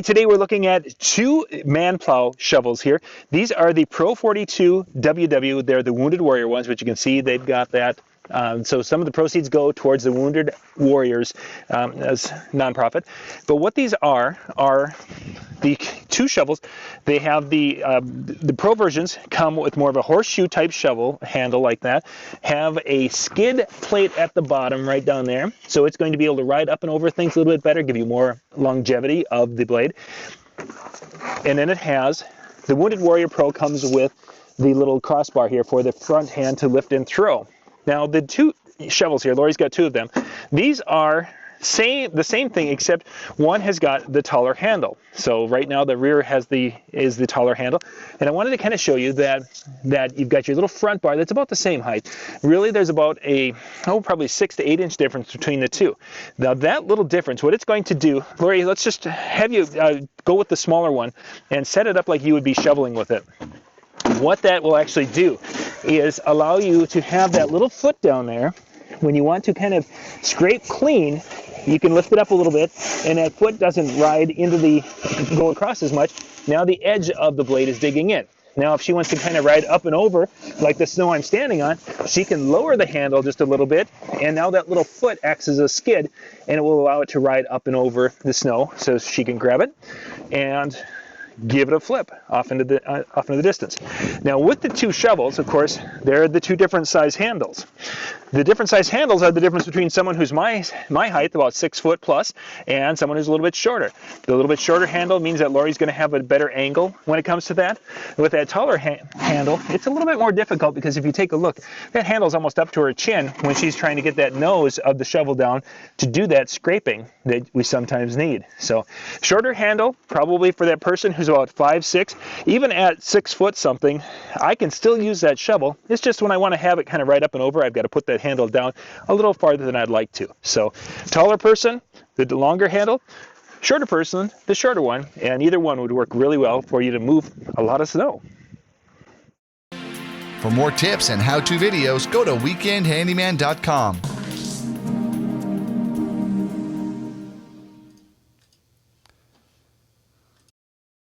Hey, today we're looking at two Manplow shovels here. These are the Pro42WW. They're the Wounded Warrior ones, which you can see they've got that. So some of the proceeds go towards the Wounded Warriors as nonprofit. But what these are the two shovels. They have the Pro versions come with more of a horseshoe type shovel handle like that. Have a skid plate at the bottom right down there. So it's going to be able to ride up and over things a little bit better, give you more longevity of the blade. And then it has, the Wounded Warrior Pro comes with the little crossbar here for the front hand to lift and throw. Now the two shovels here, Lori's got two of them. These are the same thing, except one has got the taller handle. So right now the rear is the taller handle, and I wanted to kind of show you that you've got your little front bar that's about the same height. Really, there's about probably 6 to 8 inch difference between the two. Now that little difference, what it's going to do, Lori, let's just have you go with the smaller one and set it up like you would be shoveling with it. What that will actually do is allow you to have that little foot down there. When you want to kind of scrape clean, you can lift it up a little bit, and that foot doesn't go across as much. Now the edge of the blade is digging in. Now if she wants to kind of ride up and over, like the snow I'm standing on, she can lower the handle just a little bit, and now that little foot acts as a skid, and it will allow it to ride up and over the snow, so she can grab it and give it a flip off into the distance. Now with the two shovels, of course, they're the two different size handles. The different size handles are the difference between someone who's my height, about 6 foot plus, and someone who's a little bit shorter. The little bit shorter handle means that Lori's going to have a better angle when it comes to that. With that taller handle, it's a little bit more difficult, because if you take a look, that handle's almost up to her chin when she's trying to get that nose of the shovel down to do that scraping that we sometimes need. So shorter handle, probably for that person who's about 5'6", even at 6 foot something, I can still use that shovel. It's just when I want to have it kind of right up and over, I've got to put that handle down a little farther than I'd like to. So taller person, the longer handle; shorter person, the shorter one, and either one would work really well for you to move a lot of snow. For more tips and how-to videos, go to weekendhandyman.com.